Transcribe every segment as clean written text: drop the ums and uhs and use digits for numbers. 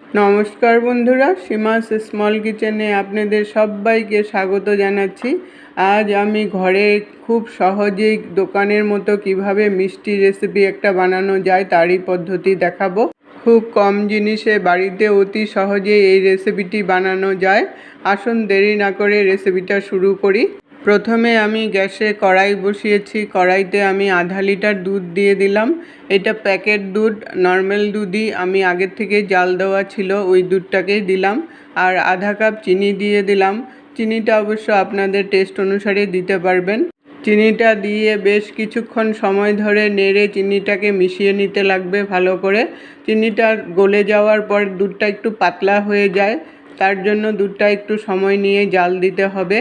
নমস্কার বন্ধুরা, সীমাস স্মল কিচেনে আপনাদের সবাইকে স্বাগত জানাচ্ছি। আজ আমি ঘরে খুব সহজেই দোকানের মতো কিভাবে মিষ্টি রেসিপি একটা বানানো যায় তারই পদ্ধতি দেখাবো। খুব কম জিনিসে বাড়িতে অতি সহজেই এই রেসিপিটি বানানো যায়। আসুন দেরি না করে রেসিপিটা শুরু করি। প্রথমে আমি গ্যাসে কড়াই বসিয়েছি। কড়াইতে আমি আধা লিটার দুধ দিয়ে দিলাম। এটা প্যাকেট দুধ, নর্মাল দুধই আমি আগের থেকে জাল দেওয়া ছিল, ওই দুধটাকেই দিলাম। আর আধা কাপ চিনি দিয়ে দিলাম। চিনিটা অবশ্য আপনাদের টেস্ট অনুসারে দিতে পারবেন। চিনিটা দিয়ে বেশ কিছুক্ষণ সময় ধরে নেড়ে চিনিটাকে মিশিয়ে নিতে লাগবে ভালো করে। চিনিটা গলে যাওয়ার পর দুধটা একটু পাতলা হয়ে যায়, তার জন্য দুধটা একটু সময় নিয়ে জাল দিতে হবে।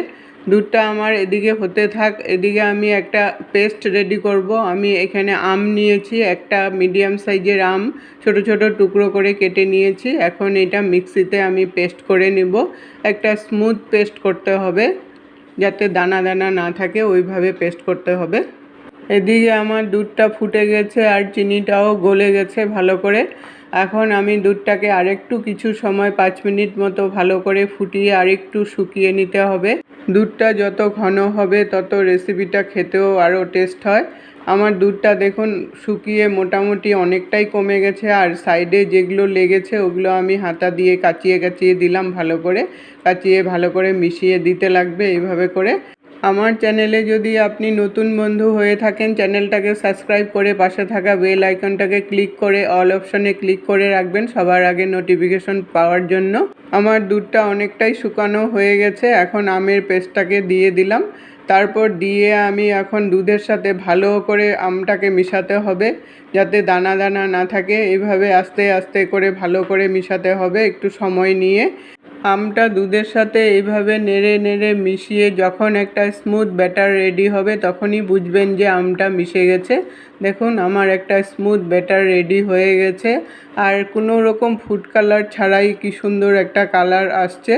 দুধটা আমার এদিকে হতে থাক, এদিকে আমি একটা পেস্ট রেডি করব। আমি এখানে আম নিয়েছি, একটা মিডিয়াম সাইজের আম ছোট ছোট টুকরো করে কেটে নিয়েছি। এখন এটা মিক্সিতে আমি পেস্ট করে নিব। একটা স্মুথ পেস্ট করতে হবে, যাতে দানা দানা না থাকে, ওইভাবে পেস্ট করতে হবে। এদিকে আমার দুধটা ফুটে গেছে আর চিনিটাও গলে গেছে ভালো করে। এখন আমি দুধটাকে আরেকটু কিছু সময় 5 মিনিট মতো ভালো করে ফুটিয়ে আরেকটু শুকিয়ে নিতে হবে। দুধটা যত ঘন হবে তত রেসিপিটা খেতেও আরও টেস্ট হয়। আমার দুধটা দেখুন শুকিয়ে মোটামুটি অনেকটাই কমে গেছে, আর সাইডে যেগুলো লেগেছে ওগুলো আমি হাতা দিয়ে কাচিয়ে কাচিয়ে দিলাম ভালো করে। কাচিয়ে ভালো করে মিশিয়ে দিতে লাগবে এইভাবে করে। আমার চ্যানেলে যদি আপনি নতুন বন্ধু হয়ে থাকেন, চ্যানেলটাকে সাবস্ক্রাইব করে পাশে থাকা বেল আইকনটাকে ক্লিক করে অল অপশনে ক্লিক করে রাখবেন সবার আগে নোটিফিকেশন পাওয়ার জন্য। আমার দুধটা অনেকটাই শুকানো হয়ে গেছে। এখন আমের পেস্টটাকে দিয়ে দিলাম। তারপর দিয়ে আমি এখন দুধের সাথে ভালো করে আমটাকে মিশাতে হবে, যাতে দানা দানা না থাকে। এইভাবে আস্তে আস্তে করে ভালো করে মিশাতে হবে একটু সময় নিয়ে। আমটা দুধের সাথে এইভাবে নেড়ে নেড়ে মিশিয়ে যখন একটা স্মুথ ব্যাটার রেডি হবে তখনই বুঝবেন যে আমটা মিশে গেছে। দেখুন আমার একটা স্মুথ ব্যাটার রেডি হয়ে গেছে, আর কোনো রকম ফুড কালার ছাড়াই কি সুন্দর একটা কালার আসছে।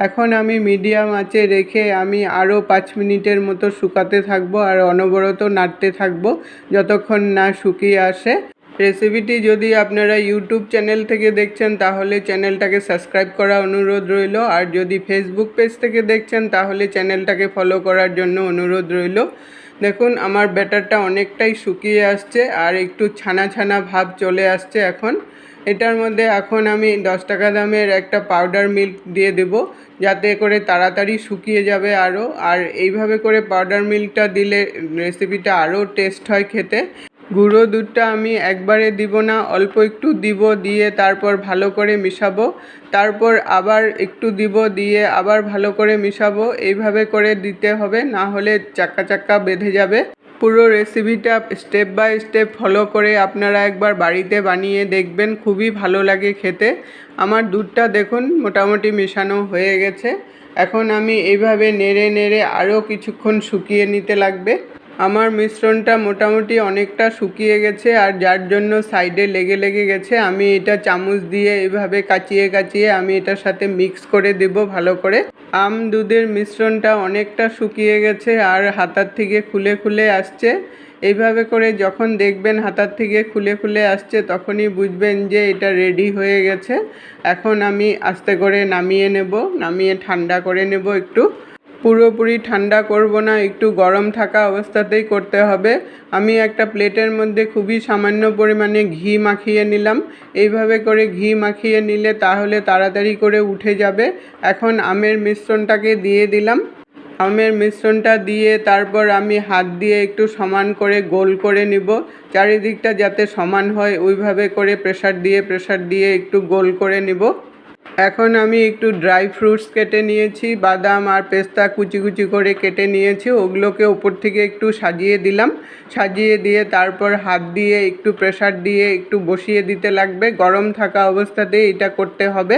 এখন আমি মিডিয়াম আঁচে রেখে আমি আরও 5 মিনিটের মতো শুকাতে থাকবো আর অনবরত নাড়তে থাকবো যতক্ষণ না শুকিয়ে আসে। রেসিপিটি যদি আপনারা ইউটিউব চ্যানেল থেকে দেখছেন তাহলে চ্যানেলটাকে সাবস্ক্রাইব করা অনুরোধ রইল, আর যদি ফেসবুক পেজ থেকে দেখছেন তাহলে চ্যানেলটাকে ফলো করার জন্য অনুরোধ রইল। দেখুন আমার ব্যাটারটা অনেকটাই শুকিয়ে আসছে আর একটু ছানা ছানা ভাব চলে আসছে। এখন এটার মধ্যে এখন আমি 10 টাকা দামের একটা পাউডার মিল্ক দিয়ে দেব, যাতে করে তাড়াতাড়ি শুকিয়ে যাবে আরও। আর এইভাবে করে পাউডার মিল্কটা দিলে রেসিপিটা আরও টেস্ট হয় খেতে। গুঁড়ো দুধটা আমি একবারে দিব না, অল্প একটু দিব, দিয়ে তারপর ভালো করে মিশাবো। তারপর আবার একটু দিব, দিয়ে আবার ভালো করে মিশাবো। এইভাবে করে দিতে হবে, না হলে চাক্কা চাক্কা বেঁধে যাবে। পুরো রেসিপিটা স্টেপ বাই স্টেপ ফলো করে আপনারা একবার বাড়িতে বানিয়ে দেখবেন, খুবই ভালো লাগে খেতে। আমার দুধটা দেখুন মোটামুটি মেশানো হয়ে গেছে। এখন আমি এইভাবে নেড়ে নেড়ে আরও কিছুক্ষণ শুকিয়ে নিতে লাগবে। আমার মিশ্রণটা মোটামুটি অনেকটা শুকিয়ে গেছে, আর যার জন্য সাইডে লেগে লেগে গেছে। আমি এটা চামচ দিয়ে এভাবে কাচিয়ে কাচিয়ে আমি এটার সাথে মিক্স করে দেব ভালো করে। আম দুধের মিশ্রণটা অনেকটা শুকিয়ে গেছে আর হাতার থেকে খুলে খুলে আসছে। এইভাবে করে যখন দেখবেন হাতার থেকে খুলে খুলে আসছে তখনই বুঝবেন যে এটা রেডি হয়ে গেছে। এখন আমি আস্তে করে নামিয়ে নেব, নামিয়ে ঠান্ডা করে নেব একটু। পুরোপুরি ঠান্ডা করব না, একটু গরম থাকা অবস্থাতেই করতে হবে। আমি একটা প্লেটের মধ্যে খুবই সামান্য পরিমাণে ঘি মাখিয়ে নিলাম। এইভাবে করে ঘি মাখিয়ে নিলে তাহলে তাড়াতাড়ি করে উঠে যাবে। এখন আমের মিশ্রণটাকে দিয়ে দিলাম। আমের মিশ্রণটা দিয়ে তারপর আমি হাত দিয়ে একটু সমান করে গোল করে নিব, চারিদিকটা যাতে সমান হয় ওইভাবে করে প্রেসার দিয়ে একটু গোল করে নিব। এখন আমি একটু ড্রাই ফ্রুটস কেটে নিয়েছি, বাদাম আর পেস্তা কুচি কুচি করে কেটে নিয়েছি, ওগুলোকে উপর থেকে একটু সাজিয়ে দিলাম। সাজিয়ে দিয়ে তারপর হাত দিয়ে একটু প্রেসার দিয়ে একটু বসিয়ে দিতে লাগবে। গরম থাকা অবস্থাতেই এটা করতে হবে।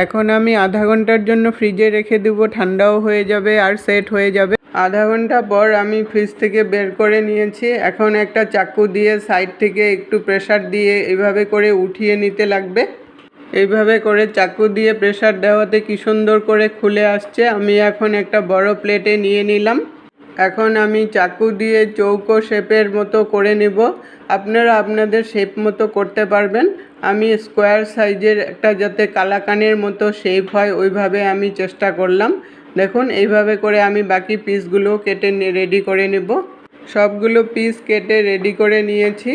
এখন আমি আধা ঘন্টার জন্য ফ্রিজে রেখে দেবো, ঠান্ডাও হয়ে যাবে আর সেট হয়ে যাবে। আধা ঘন্টা পর আমি ফ্রিজ থেকে বের করে নিয়েছি। এখন একটা চাকু দিয়ে সাইড থেকে একটু প্রেসার দিয়ে এভাবে করে উঠিয়ে নিতে লাগবে। এইভাবে করে চাকু দিয়ে প্রেসার দেওয়াতে কি সুন্দর করে খুলে আসছে। আমি এখন একটা বড় প্লেটে নিয়ে নিলাম। এখন আমি চাকু দিয়ে চৌকো শেপের মতো করে নেব। আপনারা আপনাদের শেপ মতো করতে পারবেন। আমি স্কোয়ার সাইজের একটা যাতে কালাকানের মতো শেপ হয় ওইভাবে আমি চেষ্টা করলাম। দেখুন এইভাবে করে আমি বাকি পিসগুলো কেটে রেডি করে নেব। সবগুলো পিস কেটে রেডি করে নিয়েছি।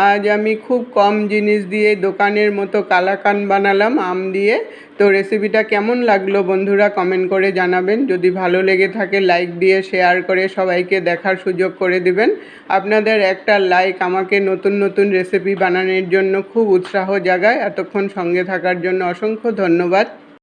আজ আমি খুব কম জিনিস দিয়ে দোকানের মতো কালাকান বানালাম আম দিয়ে। তো রেসিপিটা কেমন লাগলো বন্ধুরা কমেন্ট করে জানাবেন। যদি ভালো লেগে থাকে লাইক দিয়ে শেয়ার করে সবাইকে দেখার সুযোগ করে দিবেন। আপনাদের একটা লাইক আমাকে নতুন নতুন রেসিপি বানানোর জন্য খুব উৎসাহ জাগায়। এতক্ষণ সঙ্গে থাকার জন্য অসংখ্য ধন্যবাদ।